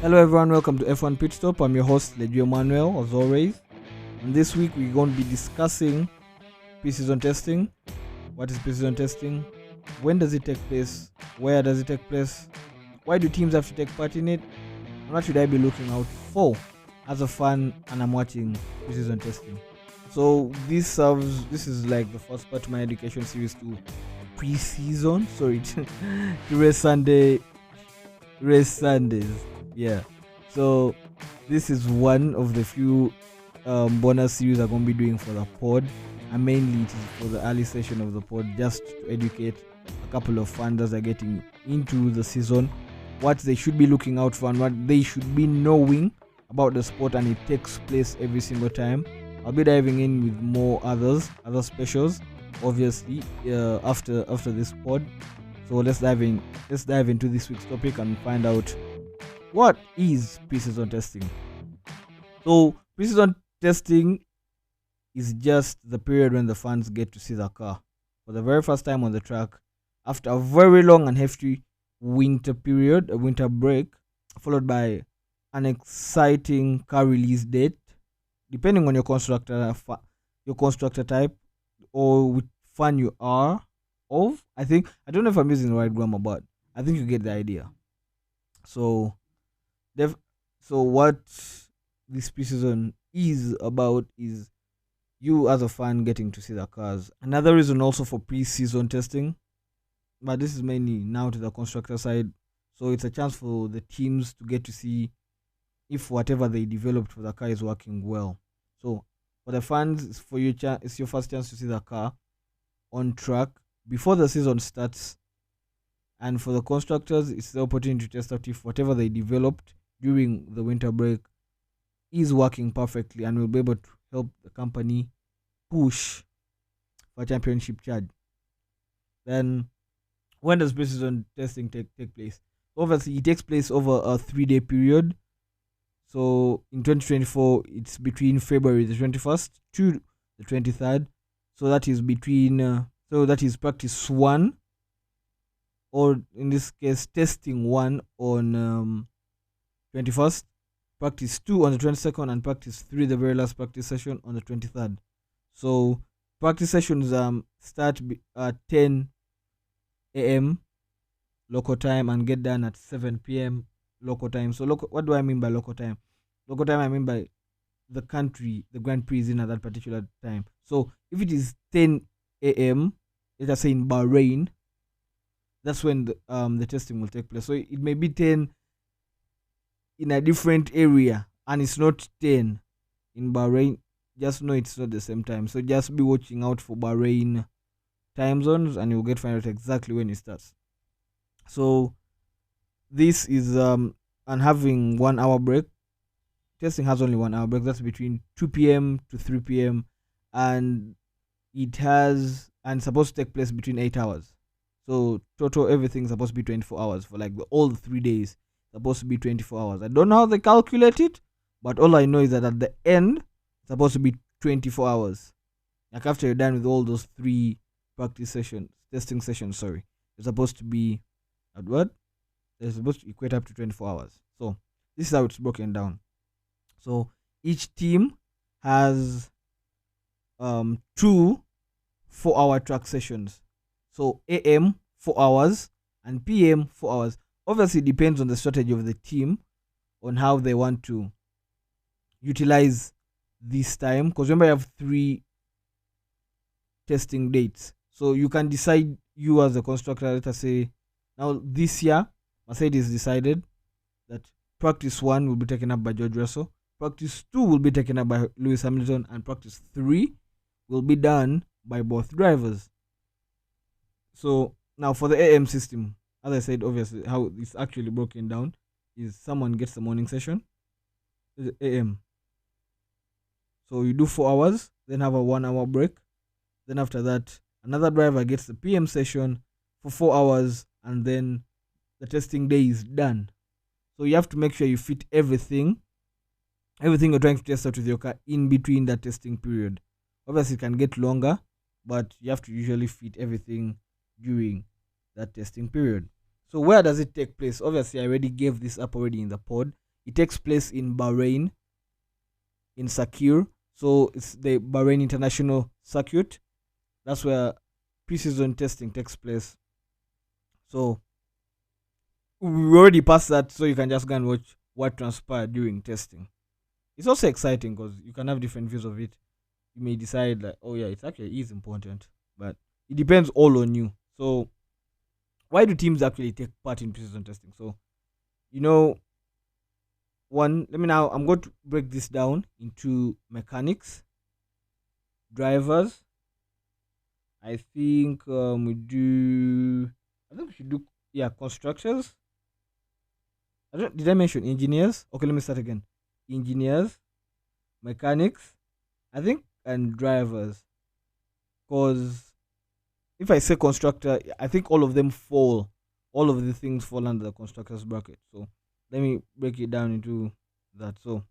Hello everyone, welcome to F1 Pit Stop. I'm your host, Legio Manuel, as always. And this week we're going to be discussing preseason testing. What is preseason testing? When does it take place? Where does it take place? Why do teams have to take part in it? And what should I be looking out for as a fan and I'm watching preseason testing? So this is like the first part of my education series to preseason. Sorry, to race Sundays. Yeah, so this is one of the few bonus series I'm going to be doing for the pod, and mainly it is for the early session of the pod, just to educate a couple of fans that are getting into the season, what they should be looking out for and what they should be knowing about the sport, and it takes place every single time. I'll be diving in with more other specials, obviously, after this pod. So let's dive into this week's topic and find out what is preseason testing. So preseason testing is just the period when the fans get to see the car for the very first time on the track after a very long and hefty winter period, a winter break, followed by an exciting car release date, depending on your constructor type or which fan you are of. I don't know if I'm using the right grammar, but I think you get the idea. So what this preseason is about is you as a fan getting to see the cars. Another reason also for preseason testing, but this is mainly now to the constructor side. So it's a chance for the teams to get to see if whatever they developed for the car is working well. So for the fans, it's your first chance to see the car on track before the season starts. And for the constructors, it's the opportunity to test out if whatever they developed during the winter break is working perfectly and will be able to help the company push for championship charge. Then, when does preseason testing take place? Obviously, it takes place over a 3-day period. So, in 2024, it's between February the 21st to the 23rd. So, that is practice 1, or in this case, testing 1 on 21st, practice 2 on the 22nd, and practice 3, the very last practice session, on the 23rd. So practice sessions start at 10 a.m. local time and get done at 7 p.m. local time. So what do I mean by local time? Local time, I mean by the country the Grand Prix is in at that particular time. So if it is 10 a.m., let us say in Bahrain, that's when the testing will take place. So it may be 10 in a different area and it's not 10 in Bahrain. Just know it's not the same time. So just be watching out for Bahrain time zones and you'll find out exactly when it starts. So this is and having 1 hour break. Testing has only 1 hour break. That's between 2 p.m. to 3 p.m. and it's supposed to take place between 8 hours. So total everything's supposed to be 24 hours for like all the 3 days. Supposed to be 24 hours. I don't know how they calculate it, but all I know is that at the end, it's supposed to be 24 hours. Like after you're done with all those 3 testing sessions, it's supposed to be at what? They're supposed to equate up to 24 hours. So this is how it's broken down. So each team has 2 4-hour track sessions. So AM 4 hours and PM 4 hours. Obviously, it depends on the strategy of the team on how they want to utilize this time. Because remember, you have 3 testing dates. So you can decide, you as a constructor, let us say, now this year, Mercedes decided that practice 1 will be taken up by George Russell, practice 2 will be taken up by Lewis Hamilton, and practice 3 will be done by both drivers. So now for the AM system, as I said, obviously, how it's actually broken down is someone gets the morning session, the AM. So you do 4 hours, then have a 1 hour break. Then after that, another driver gets the PM session for 4 hours, and then the testing day is done. So you have to make sure you fit everything you're trying to test out with your car in between that testing period. Obviously, it can get longer, but you have to usually fit everything during that testing period. So where does it take place? Obviously, I already gave this up already in the pod. It takes place in Bahrain, in Sakir. So it's the Bahrain International Circuit. That's where preseason testing takes place. So we already passed that, so you can just go and watch what transpired during testing. It's also exciting because you can have different views of it. You may decide that, oh yeah, it's actually is important, but it depends all on you. So why do teams actually take part in preseason testing? So you know, I'm going to break this down into mechanics, drivers. I think we should do, yeah, constructors. Did I mention engineers? Okay, let me start again. Engineers, mechanics, I think, and drivers. Because if I say constructor, I think all of them fall. All of the things fall under the constructors bracket. So let me break it down into that. So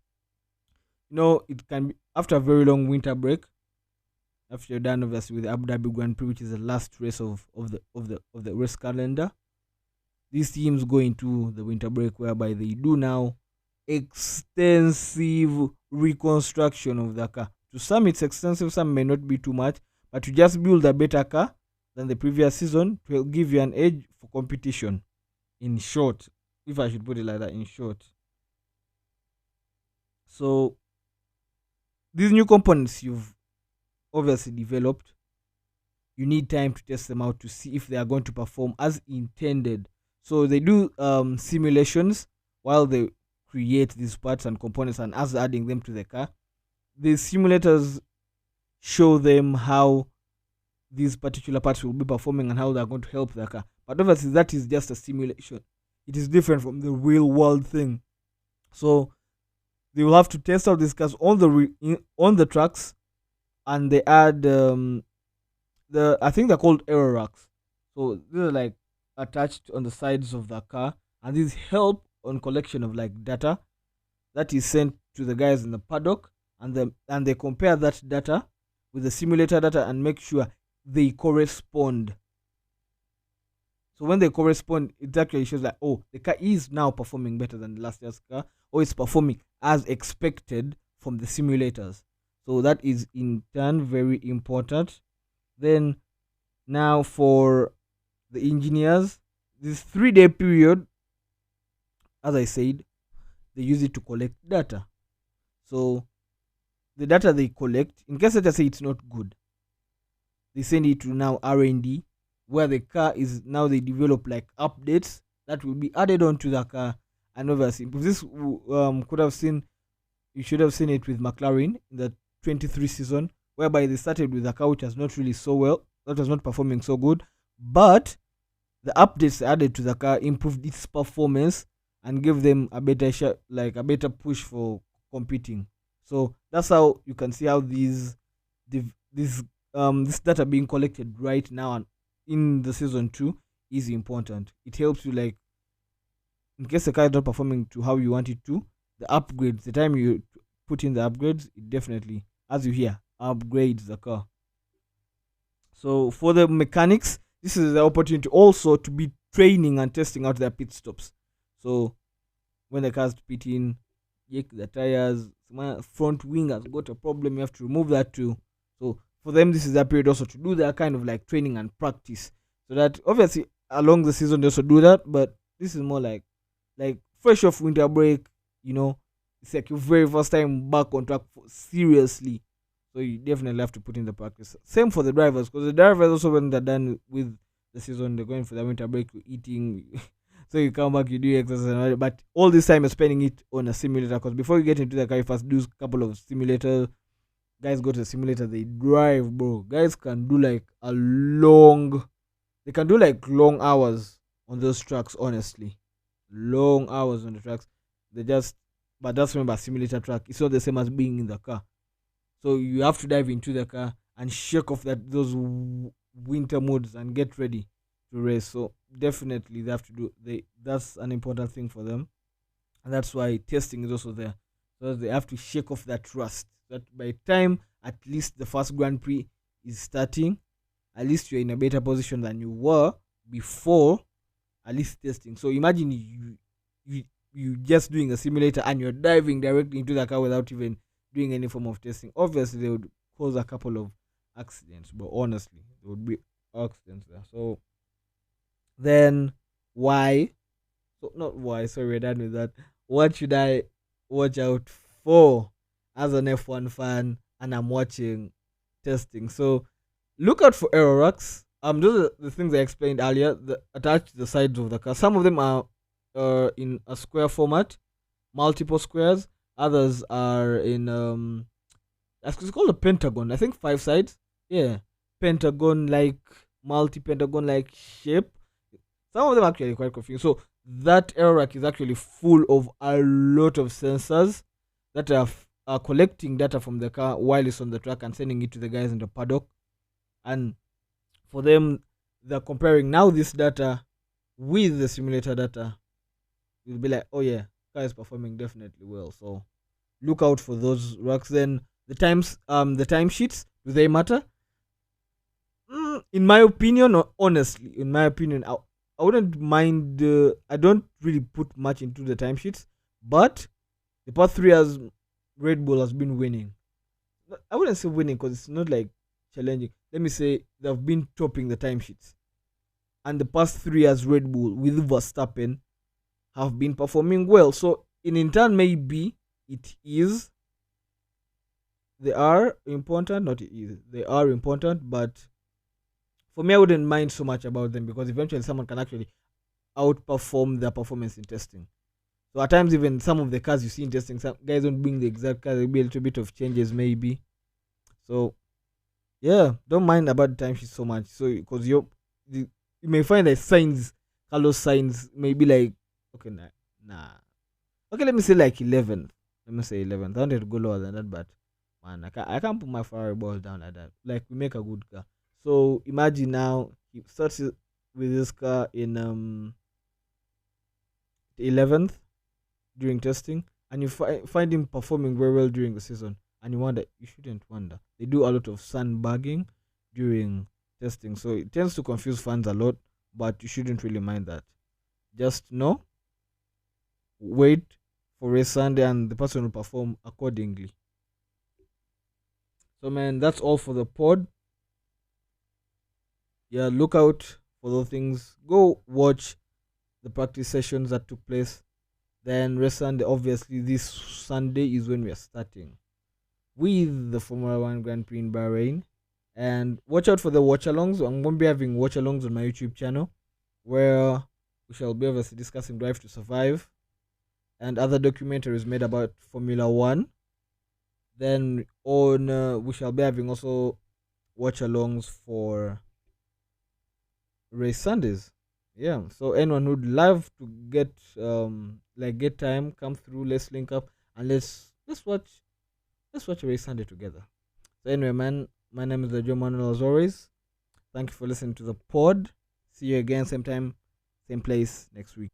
it can be after a very long winter break. After you're done, obviously, with the Abu Dhabi Grand Prix, which is the last race of the race calendar, these teams go into the winter break, whereby they do now extensive reconstruction of the car. To some, it's extensive. Some may not be too much, but to just build a better car than the previous season will give you an edge for competition. In short, if I should put it like that, in short. So these new components you've obviously developed, you need time to test them out to see if they are going to perform as intended. So they do simulations while they create these parts and components, and as adding them to the car, the simulators show them how these particular parts will be performing and how they're going to help the car. But obviously, that is just a simulation. It is different from the real world thing. So they will have to test out these cars on the tracks, and they add I think they're called error racks. So they're like attached on the sides of the car, and these help on collection of like data that is sent to the guys in the paddock, and they compare that data with the simulator data and make sure they correspond. So when they correspond, it actually shows like, oh, the car is now performing better than last year's car, or it's performing as expected from the simulators. So that is in turn very important. Then now for the engineers, this 3-day period, as I said, they use it to collect data. So the data they collect, in case let us say it's not good, they send it to now R&D, where the car is now, they develop like updates that will be added onto the car. And obviously, this you should have seen it with McLaren in the 23 season, whereby they started with a car which was not really so well, that was not performing so good, but the updates added to the car improved its performance and gave them a better push for competing. So that's how you can see how this data being collected right now and in the season 2 is important. It helps you, like, in case the car is not performing to how you want it to, the upgrades, the time you put in the upgrades, it definitely, as you hear, upgrades the car. So for the mechanics, this is the opportunity also to be training and testing out their pit stops. So when the cars pit in, the tires, front wing has got a problem, you have to remove that too. So for them, this is that period also to do that kind of like training and practice. So that obviously along the season they also do that, but this is more like fresh off winter break, it's like your very first time back on track seriously. So you definitely have to put in the practice. Same for the drivers, because the drivers also, when they're done with the season, they're going for the winter break, you're eating. So you come back, you do exercise, but all this time you're spending it on a simulator, because before you get into the car, you first do a couple of simulators. Guys go to the simulator, they drive, bro. Guys can do like long hours on those tracks, honestly. Long hours on the tracks. But that's, remember, simulator track, it's not the same as being in the car. So you have to dive into the car and shake off those winter modes and get ready to race. So definitely they have to that's an important thing for them. And that's why testing is also there. So they have to shake off that rust. That by the time at least the first Grand Prix is starting, at least you're in a better position than you were before at least testing. So imagine you just doing a simulator and you're diving directly into the car without even doing any form of testing. Obviously, they would cause a couple of accidents, but honestly, there would be accidents there. So then, why? So not why. Sorry, we're done with that. What should I watch out for as an F1 fan? And I'm watching testing. So look out for error rocks. Those are the things I explained earlier. Attached to the sides of the car. Some of them are in a square format, multiple squares. Others are in it's called a pentagon. I think 5 sides. Yeah, pentagon like multi-pentagon like shape. Some of them are actually quite confusing. So that error rack is actually full of a lot of sensors that are collecting data from the car while it's on the track and sending it to the guys in the paddock. And for them, they're comparing now this data with the simulator data. You'll be like, oh yeah, car is performing definitely well. So look out for those racks. Then the time sheets, do they matter? In my opinion, or honestly, in my opinion, I wouldn't mind. I don't really put much into the timesheets, but the past 3 years, Red Bull has been winning. I wouldn't say winning because it's not like challenging. Let me say they've been topping the timesheets, and the past 3 years, Red Bull with Verstappen have been performing well. So in turn, maybe it is. They are important, not it is. They are important, but for me, I wouldn't mind so much about them because eventually someone can actually outperform their performance in testing. So at times, even some of the cars you see in testing, some guys don't bring the exact car. There'll be a little bit of changes, maybe. So yeah, don't mind about the timesheet so much. So because you may find that signs, Carlos signs, maybe like okay, nah. Okay, let me say like 11th. Let me say 11th. I wanted to go lower than that, but man, I can't put my Ferrari balls down like that. Like we make a good car. So imagine now he starts with this car in the 11th during testing, and you find him performing very well during the season, and you shouldn't wonder. They do a lot of sandbagging during testing, so it tends to confuse fans a lot, but you shouldn't really mind that. Just know, wait for race Sunday, and the person will perform accordingly. So man, that's all for the pod. Yeah, look out for those things. Go watch the practice sessions that took place. Then rest Sunday, obviously this Sunday is when we are starting with the Formula One Grand Prix in Bahrain. And watch out for the watch alongs. I'm going to be having watch alongs on my YouTube channel where we shall be obviously discussing Drive to Survive and other documentaries made about Formula One. Then on we shall be having also watch alongs for race Sundays. Yeah, so anyone who'd love to get time, come through, let's link up and let's watch a race Sunday together. So anyway, man, my name is Joe Manuel as always. Thank you for listening to the pod. See you again, same time, same place next week.